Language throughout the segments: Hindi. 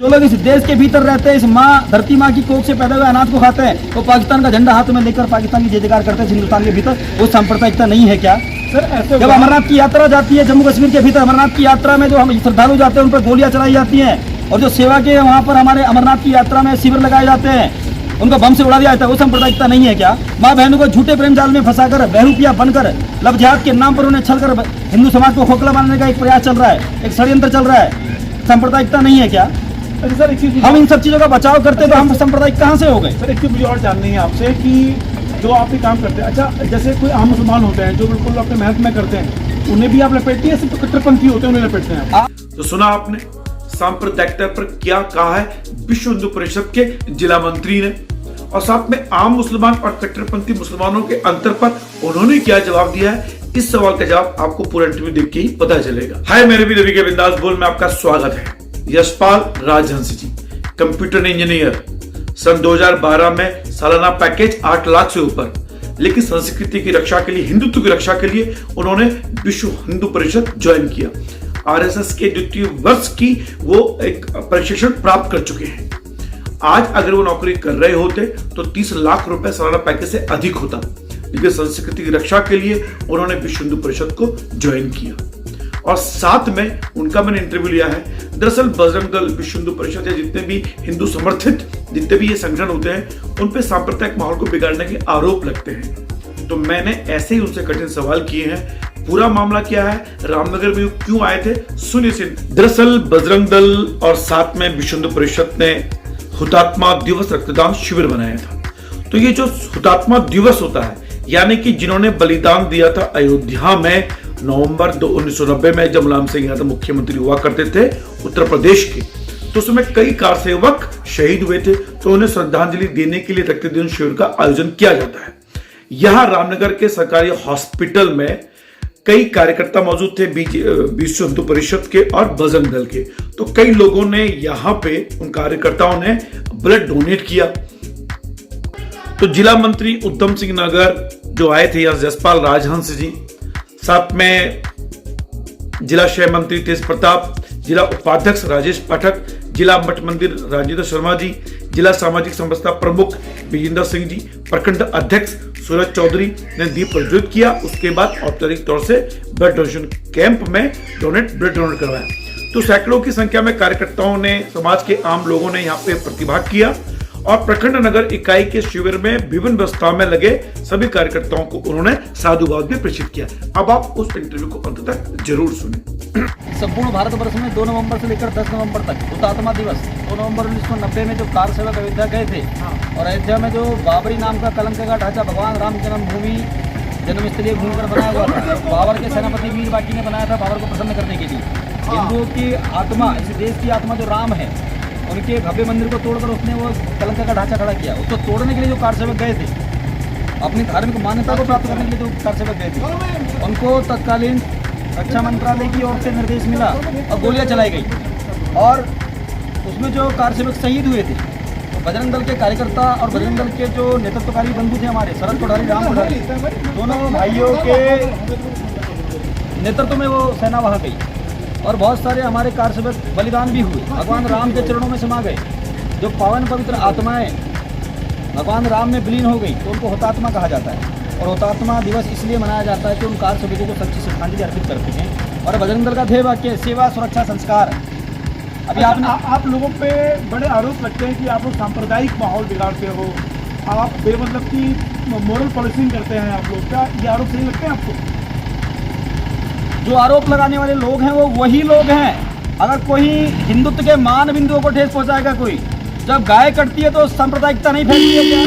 जो लोग इस देश के भीतर रहते हैं, इस माँ धरती माँ की कोख से पैदा हुए अनाज को खाते हैं, तो पाकिस्तान का झंडा हाथ में लेकर पाकिस्तान की जय जयकार करते हैं हिंदुस्तान के भीतर, वो सांप्रदायिकता नहीं है क्या? सर ऐसे जब अमरनाथ की यात्रा जाती है जम्मू कश्मीर के भीतर, अमरनाथ की यात्रा में जो हम श्रद्धालु जाते हैं उन पर गोलियां चलाई जाती हैं, और जो सेवा के वहाँ पर हमारे अमरनाथ की यात्रा में शिविर लगाए जाते हैं, उनको बम से उड़ा दिया जाता है, वो सांप्रदायिकता नहीं है क्या? माँ बहनों को झूठे प्रेम जाल में फंसाकर बहरूपिया बनकर लव जिहाद के नाम पर उन्हें छलकर हिंदू समाज को खोखला बनाने का एक प्रयास चल रहा है, एक षड्यंत्र चल रहा है। सांप्रदायिकता नहीं है क्या? सर एक चीज हम इन सब चीजों का बचाव करते तो हम सांप्रदायिक कहाँ से हो गए? सर एक चीज मुझे और जाननी है आपसे कि जो आप ये काम करते हैं, अच्छा जैसे कोई आम मुसलमान होते हैं जो बिल्कुल अपने मेहनत में करते हैं, उन्हें भी आप लपेटते हैं, सिर्फ कट्टरपंथी होते हैं उन्हें लपेटते हैं आप? तो सुना आपने सांप्रदायिकता पर क्या कहा है विश्व हिंदू परिषद के जिला मंत्री ने, और साथ में आम मुसलमान और कट्टरपंथी मुसलमानों के अंतर पर उन्होंने क्या जवाब दिया है। इस सवाल का जवाब आपको पूरा इंटरव्यू देख के ही पता चलेगा। हाय, मेरे भी रवि के बिंदास बोल में आपका स्वागत है। यशपाल राजहंस जी कंप्यूटर इंजीनियर, सन 2012 में सालाना पैकेज 8 लाख से ऊपर, लेकिन संस्कृति की रक्षा के लिए, हिंदुत्व की रक्षा के लिए उन्होंने विश्व हिंदू परिषद ज्वाइन किया। आरएसएस के द्वितीय वर्ष की वो एक प्रशिक्षण प्राप्त कर चुके हैं। आज अगर वो नौकरी कर रहे होते तो 30 लाख रुपए सालाना पैकेज से अधिक होता, लेकिन संस्कृति की रक्षा के लिए उन्होंने विश्व हिंदू परिषद को ज्वाइन किया। और साथ में उनका मैंने इंटरव्यू लिया है। दरअसल बजरंग दल, विश्व हिंदू परिषद या जितने भी हिंदू समर्थित जितने भी ये संगठन होते हैं, उन पे सांप्रदायिक माहौल को बिगाड़ने के आरोप लगते हैं। तो मैंने ऐसे ही उनसे कठिन सवाल किए हैं। पूरा मामला क्या है, रामनगर में क्यों आए थे, सुनिए। दरअसल बजरंग दल और साथ में विश्व हिंदू परिषद ने हुतात्मा दिवस रक्तदान शिविर बनाया था। तो ये जो हुतात्मा दिवस होता है, यानी कि जिन्होंने बलिदान दिया था अयोध्या में नवंबर 1990 में, जब मुलायम सिंह यादव मुख्यमंत्री हुआ करते थे उत्तर प्रदेश के, तो उसमें कई कारसेवक शहीद हुए थे, तो उन्हें श्रद्धांजलि देने के लिए रक्तदान शिविर का आयोजन किया जाता है। यहां रामनगर के सरकारी हॉस्पिटल में कई कार्यकर्ता मौजूद थे विश्व हिंदू परिषद के और बजरंग दल के। तो कई लोगों ने यहां पे, उन कार्यकर्ताओं ने ब्लड डोनेट किया। तो जिला मंत्री उधम सिंह नगर जो आए थे, यशपाल राजहंस जी, साथ में जिला शहर मंत्री तेज प्रताप, जिला उपाध्यक्ष राजेश पाठक, जिला मठ मंदिर राजेंद्र शर्मा जी, जिला सामाजिक समरसता प्रमुख विजेंद्र सिंह जी, प्रखंड अध्यक्ष सूरज चौधरी ने दीप प्रज्वलित किया। उसके बाद औपचारिक तौर से ब्लड डोनेशन कैंप में ब्लड डोनेट करवाया। तो सैकड़ों की संख्या में कार्यकर्ताओं ने, समाज के आम लोगों ने यहाँ पे प्रतिभाग किया, और प्रखंड नगर इकाई के शिविर में विभिन्न व्यवस्थाओं में लगे सभी कार्यकर्ताओं को उन्होंने साधुवाद भी प्रेषित किया। अब आप उस इंटरव्यू को अंत तक जरूर सुने। संपूर्ण भारतवर्ष में 2 नवंबर से लेकर 10 नवंबर तक हुतात्मा दिवस, 2 नवंबर 1990 में जो कार सेवक अयोध्या गए थे, और अयोध्या में जो बाबरी नाम का कलंक का ढांचा भगवान राम जन्मभूमि जन्मस्थलीय भूमि पर बनाया हुआ था, बाबर के सेनापति वीर बाकी ने बनाया था बाबर को प्रसन्न करने के लिए। हिंदुओं की आत्मा, इस देश की आत्मा जो राम है, उनके भव्य मंदिर को तोड़कर उसने वो कलंक का ढांचा खड़ा किया। उसको तोड़ने के लिए जो कार सेवक गए थे, अपनी धार्मिक मान्यता को प्राप्त करने के लिए जो कार सेवक गए थे, उनको तत्कालीन रक्षा मंत्रालय की ओर से निर्देश मिला और गोलियां चलाई गई, और उसमें जो कार सेवक शहीद हुए थे, तो बजरंग दल के कार्यकर्ता और बजरंग दल के जो नेतृत्वकारी बंधु थे हमारे, शरद कोठारी, राम कोठारी, दोनों भाइयों के नेतृत्व में वो सेना वहाँ गई, और बहुत सारे हमारे कार सेवक बलिदान भी हुए, भगवान राम के चरणों में समा गए। जो पावन पवित्र आत्माएं भगवान राम में विलीन हो गई, तो उनको हुतात्मा कहा जाता है। और हुतात्मा दिवस इसलिए मनाया जाता है कि उन कार सेवकों को सच्ची श्रद्धांजलि अर्पित करते हैं। और बजरंग दल का ध्येय वाक्य सेवा, सुरक्षा, संस्कार। अभी आप लोगों पे बड़े आरोप लगते हैं कि आप लोग सांप्रदायिक माहौल बिगाड़ते हो, आप बेमतलब की मोरल पॉलिसिंग करते हैं आप लोग, क्या ये आरोप सही लगते हैं आपको? जो आरोप लगाने वाले लोग हैं वो वही लोग हैं। अगर कोई हिंदुत्व के मान बिंदुओं को ठेस पहुंचाएगा, कोई जब गाय कटती है तो सांप्रदायिकता नहीं फैलती है क्या?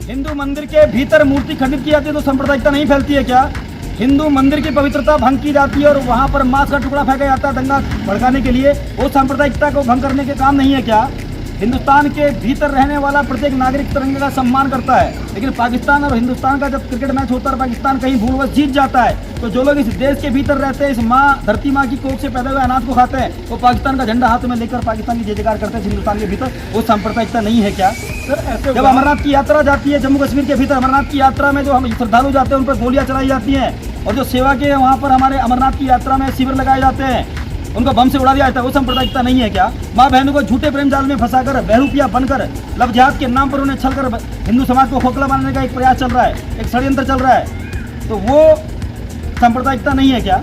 हिंदू मंदिर के भीतर मूर्ति खंडित की जाती है तो सांप्रदायिकता नहीं फैलती है क्या? हिंदू मंदिर की पवित्रता भंग की जाती है और वहां पर मांस का टुकड़ा फेंका जाता है दंगा भड़काने के लिए, वो सांप्रदायिकता को भंग करने के काम नहीं है क्या? हिंदुस्तान के भीतर रहने वाला प्रत्येक नागरिक तिरंगे का सम्मान करता है, लेकिन पाकिस्तान और हिंदुस्तान का जब क्रिकेट मैच होता है, पाकिस्तान कहीं भूलवश जीत जाता है, तो जो लोग इस देश के भीतर रहते हैं, इस माँ धरती माँ की कोख से पैदा हुए अनाज को खाते हैं, वो पाकिस्तान का झंडा हाथ में लेकर पाकिस्तान की जय जयकार करते हैं हिंदुस्तान के भीतर, वो सांप्रदायिकता नहीं है क्या? सर ऐसे जब अमरनाथ की यात्रा जाती है जम्मू कश्मीर के भीतर, अमरनाथ की यात्रा में जो हम श्रद्धालु जाते हैं उन पर गोलियां चलाई जाती हैं, और जो सेवा के वहाँ पर हमारे अमरनाथ की यात्रा में शिविर लगाए जाते हैं, उनको बम से उड़ा दिया जाता है, वो सांप्रदायिकता नहीं है क्या? माँ बहनों को झूठे प्रेम जाल में फंसाकर बहरूपिया बनकर लव जिहाद के नाम पर उन्हें छलकर हिंदू समाज को खोखला बनाने का एक प्रयास चल रहा है, एक षड्यंत्र चल रहा है, तो वो सांप्रदायिकता नहीं है क्या?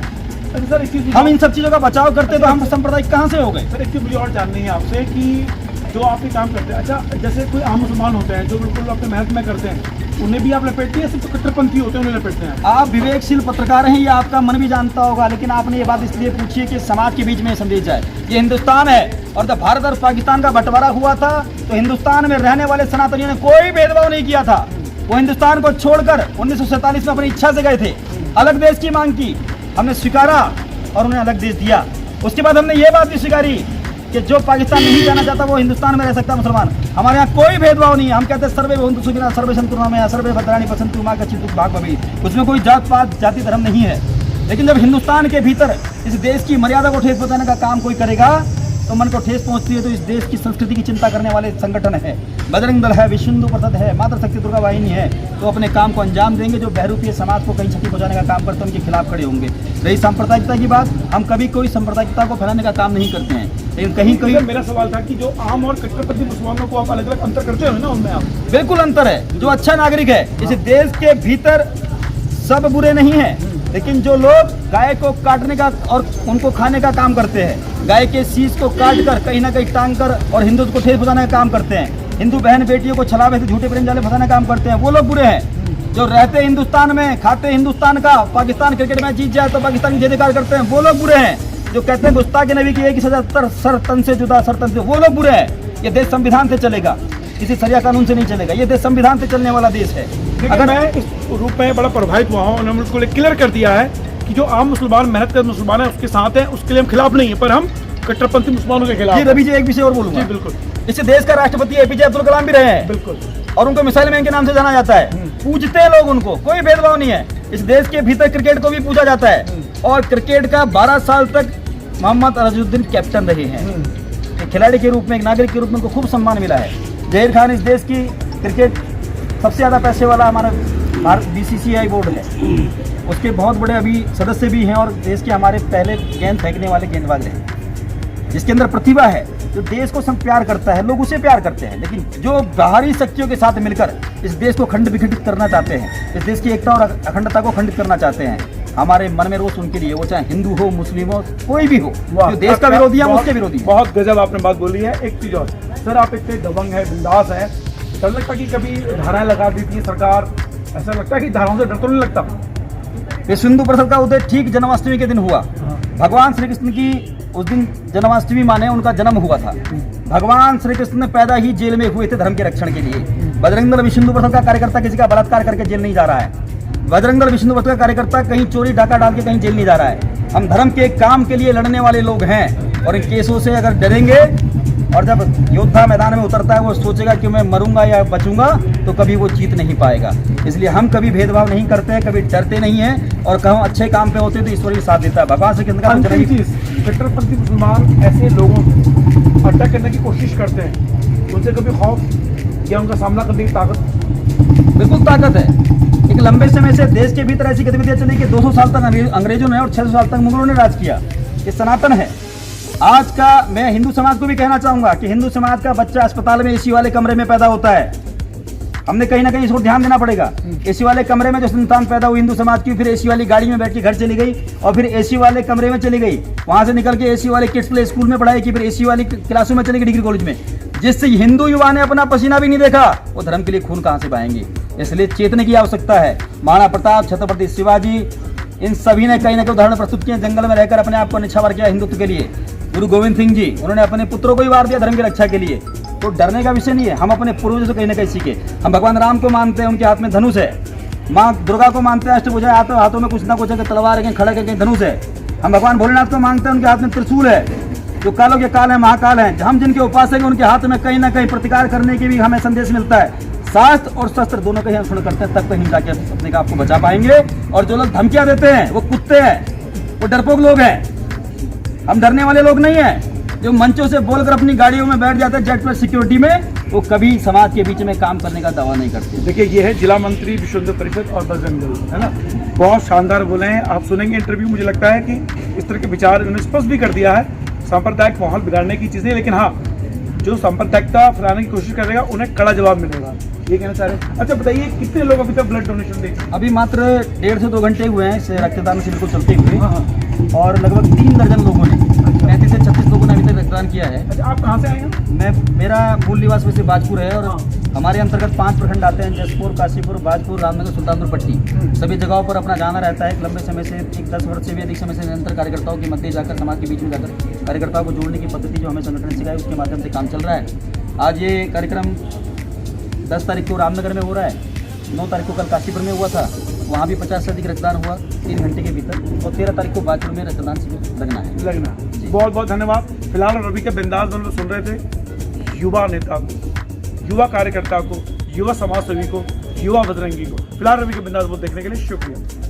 सर एक चीज हम इन सब चीज़ों का बचाव करते तो हम सांप्रदायिक कहाँ से हो गए? सर एक चीज मुझे और जाननी है आपसे कि जो आप ये काम करते हैं, अच्छा जैसे कोई आम मुसलमान होते हैं जो बिल्कुल अपने मेहनत में करते हैं, उन्हें भी आप लपेटते हैं, सिर्फ कट्टरपंथी होते हैं उन्हें लपेटते हैं? आप विवेकशील पत्रकार हैं, ये आपका मन भी जानता होगा, लेकिन आपने ये बात इसलिए पूछी है कि समाज के बीच में संदेश जाए। ये हिंदुस्तान है और जब भारत और पाकिस्तान का बंटवारा हुआ था तो हिंदुस्तान में रहने वाले सनातनियों ने कोई भेदभाव नहीं किया था। वो हिंदुस्तान को छोड़कर 1947 में अपनी इच्छा से गए थे, अलग देश की मांग की, हमने स्वीकारा और उन्हें अलग देश दिया। उसके बाद हमने ये बात भी स्वीकारी कि जो पाकिस्तान नहीं जाना चाहता वो हिंदुस्तान में रह सकता है मुसलमान। हमारे यहाँ कोई भेदभाव नहीं है। हम कहते हैं सर्वे भवन्तु सुखिनः सर्वे सन्तु निरामयाः सर्वे भद्राणि पश्यन्तु मा कश्चित् दुःखं भाग् भवेत्। उसमें कोई जात पात जाति धर्म नहीं है। लेकिन जब हिंदुस्तान के भीतर इस देश की मर्यादा को ठेस पहुँचाने का काम कोई करेगा तो मन को ठेस पहुँचती है। तो इस देश की संस्कृति की चिंता करने वाले संगठन है, बजरंग दल है, विश्व हिंदू परिषद है, मातृशक्ति दुर्गा वाहिनी है, तो अपने काम को अंजाम देंगे। जो बहरूपीय समाज को कहीं क्षति पहुँचाने का काम करते हैं उनके खिलाफ खड़े होंगे। रही सांप्रदायिकता की बात, हम कभी कोई सांप्रदायिकता को फैलाने का काम नहीं करते हैं, लेकिन कहीं कहीं मेरा सवाल था कि जो आम और कट्टरपंथी मुसलमानों को आप अलग अलग अंतर करते हो ना, उनमें आप बिल्कुल अंतर है। जो अच्छा नागरिक है, इस देश के भीतर सब बुरे नहीं हैं, लेकिन जो लोग गाय को काटने का और उनको खाने का काम करते हैं, गाय के शीश को काट कर कहीं ना कहीं टांग कर और हिंदुत्व को ठेस पहुंचाने का काम करते हैं, हिंदू बहन बेटियों को छलावे से झूठे प्रेम जाले फंसाने का काम करते हैं, वो लोग बुरे हैं। जो रहते हिंदुस्तान में, खाते हिंदुस्तान का, पाकिस्तान क्रिकेट मैच जीत जाए तो पाकिस्तान की जय जयकार करते हैं, वो लोग बुरे हैं। जो कहते हैं गुस्ताखी नबी की एक ही सजा, सर तन से जुदा, सर तन से, वो लोग बुरे हैं। ये देश संविधान से चलेगा, किसी सरिया कानून से नहीं चलेगा। ये देश संविधान से चलने वाला देश है। अगर मैं इस रूप में बड़ा प्रभावित हुआ हूँ, उन्होंने मुझको क्लियर कर दिया है कि जो आम मुसलमान मेहनत कर मुसलमान है उसके साथ है, उसके लिए हम खिलाफ नहीं है, पर हम कट्टरपंथी मुसलमानों के खिलाफ। जी रवि जी, एक विषय और बोलूंगा। जी बिल्कुल। इस देश का राष्ट्रपति एपीजे अब्दुल कलाम भी रहे हैं, बिल्कुल, और उनको मिसाइल मैन के नाम से जाना जाता है। पूजते हैं लोग उनको, कोई भेदभाव नहीं है। इस देश के भीतर क्रिकेट को भी पूजा जाता है, और क्रिकेट का 12 साल तक मोहम्मद अजहरुद्दीन कैप्टन रहे हैं। एक खिलाड़ी के रूप में, एक नागरिक के रूप में उनको खूब सम्मान मिला है। जहीर खान इस देश की क्रिकेट सबसे ज़्यादा पैसे वाला हमारा भारत BCCI बोर्ड है, उसके बहुत बड़े अभी सदस्य भी हैं, और देश के हमारे पहले गेंद फेंकने वाले गेंदबाज हैं, जिसके अंदर प्रतिभा है। जो देश को सब प्यार करता है, लोग उसे प्यार करते हैं। लेकिन जो बाहरी शक्तियों के साथ मिलकर इस देश को खंड विखंडित करना चाहते हैं, इस देश की एकता और अखंडता को खंडित करना चाहते हैं, हमारे मन में रोष उनके लिए, वो चाहे हिंदू हो, मुस्लिम हो, कोई भी हो, जो देश का विरोधी है, उसके विरोधी है। बहुत गजब आपने बात बोली है। एक चीज और सर, आप इतने दबंग है, बिंदास है, डर लगता कि कभी धाराएं लगा देती है सरकार? ऐसा लगता है कि धाराओं से डर तो नहीं लगता? विश्व हिंदू परिषद का उदय ठीक जन्माष्टमी के दिन हुआ। भगवान श्री कृष्ण की उस दिन जन्माष्टमी माने उनका जन्म हुआ था। भगवान श्री कृष्ण पैदा ही जेल में हुए थे धर्म के रक्षण के लिए। बजरंग दल विश्व हिंदू परिषद का कार्यकर्ता किसी का बलात्कार करके जेल नहीं जा रहा है। बजरंग दल विश्व हिंदू परिषद का कार्यकर्ता कहीं चोरी डाका डाल के कहीं जेल नहीं जा रहा है। हम धर्म के काम के लिए लड़ने वाले लोग हैं, और इन केसों से अगर डरेंगे, और जब योद्धा मैदान में उतरता है वो सोचेगा कि मैं मरूंगा या बचूंगा, तो कभी वो जीत नहीं पाएगा। इसलिए हम कभी भेदभाव नहीं करते हैं, कभी डरते नहीं हैं, और कहूँ अच्छे काम पे होते हैं तो ईश्वर भी साथ देता है। भगवान से कितना कट्टरपंथी मुसलमान ऐसे लोगों को अटैक करने की कोशिश करते हैं, उनसे कभी खौफ या उनका सामना करने की ताकत? बिल्कुल ताकत है। एक लंबे समय से देश के भीतर ऐसी गतिविधियां चली कि 200 साल तक अंग्रेजों ने और 600 साल तक मुगलों ने राज किया। ये सनातन है। आज का मैं हिंदू समाज को भी कहना चाहूंगा कि हिंदू समाज का बच्चा अस्पताल में एसी वाले कमरे में पैदा होता है। हमने कहीं ना कहीं इस पर ध्यान देना पड़ेगा। एसी वाले कमरे में जो संतान पैदा हुई हिंदू समाज की, फिर एसी वाली गाड़ी में बैठ के घर चली गई, और फिर एसी वाले कमरे में चली गई, वहां से निकल के एसी वाले किड्स प्ले स्कूल में पढ़ाई की, फिर एसी वाली क्लासों में चली गई, डिग्री कॉलेज में, जिससे हिंदू युवा ने अपना पसीना भी नहीं देखा, वो धर्म के लिए खून कहां से बहाएंगे। इसलिए चेतने की आवश्यकता है। महाराणा प्रताप, छत्रपति शिवाजी, इन सभी ने कहीं ना कहीं उदाहरण प्रस्तुत किए। जंगल में रहकर अपने आप को निछावर किया हिंदुत्व के लिए। गुरु गोविंद सिंह जी, उन्होंने अपने पुत्रों को ही वार दिया धर्म की रक्षा के लिए। तो डरने का विषय नहीं है। हम अपने पूर्वजों से कहीं ना कहीं सीखे। हम भगवान राम को मानते हैं, उनके हाथ में धनुष है। माँ दुर्गा को मानते हैं, अष्टभुजा, हाथों में कुछ ना कुछ है, तलवार है, कहीं खड़क है, कहीं धनुष है। हम भगवान भोलेनाथ को मानते हैं, उनके हाथ में त्रिशूल है, जो कालों के काल है, महाकाल है। हम जिनके उपासक हैं उनके हाथ में कहीं ना कहीं प्रतिकार करने की भी हमें संदेश मिलता है। शास्त्र और शस्त्र दोनों का ही अनुसरण करते हैं, तब कहीं जाके अपने आप को बचा पाएंगे। और जो लोग धमकियां देते हैं वो कुत्ते हैं, वो डरपोक लोग हैं। हम डरने वाले लोग नहीं हैं। जो मंचों से बोलकर अपनी गाड़ियों में बैठ जाते हैं जेट प्लस सिक्योरिटी में, वो कभी समाज के बीच में काम करने का दावा नहीं करते। देखिए, ये है जिला मंत्री विश्व हिंदू परिषद और बजरंग दल, है ना? बहुत शानदार बोले हैं। आप सुनेंगे इंटरव्यू, मुझे लगता है कि इस तरह के विचार उन्होंने स्पष्ट भी कर दिया है। सांप्रदायिक माहौल बिगाड़ने की चीज़ें, लेकिन हाँ, जो सांप्रदायिकता फैलाने की कोशिश करेगा उन्हें कड़ा जवाब मिलेगा, ये कहना चाह रहे हैं। अच्छा बताइए, कितने लोग अभी तक ब्लड डोनेशन दें? अभी मात्र 1.5 से 2 घंटे हुए हैं इस रक्तदान शिविर को चलते हुए, हाँ हाँ। और लगभग 3 दर्जन लोगों ने, 35 से 36 लोगों ने अभी तक रक्तदान किया है। अच्छा, आप कहाँ से आए हैं? मेरा मूल निवास वैसे बाजपुर है, और हाँ। हमारे अंतर्गत 5 प्रखंड आते हैं, जसपुर, काशीपुर, बाजपुर, रामनगर, सुल्तानपुर पट्टी। सभी जगहों पर अपना जाना रहता है। एक लंबे समय से, एक 10 वर्ष से भी अधिक समय से निरंतर कार्यकर्ताओं के मध्य जाकर, समाज के बीच में जाकर कार्यकर्ताओं को जोड़ने की पद्धति जो हमें संगठन ने सिखाई, उसके माध्यम से काम चल रहा है। आज ये कार्यक्रम 10 तारीख को रामनगर में हो रहा है, 9 तारीख को कल काशीपुर में हुआ था, वहाँ भी 50 से अधिक रक्तदान हुआ 3 घंटे के भीतर, और 13 तारीख को बाजपुर में रक्तदान शिविर लगना है। बहुत बहुत धन्यवाद। फिलहाल रवि के बिंदास में सुन रहे थे युवा नेता को, युवा कार्यकर्ता को, युवा समाज सेवी को, युवा बजरंगी को। फिलहाल रवि के बिंदास देखने के लिए शुक्रिया।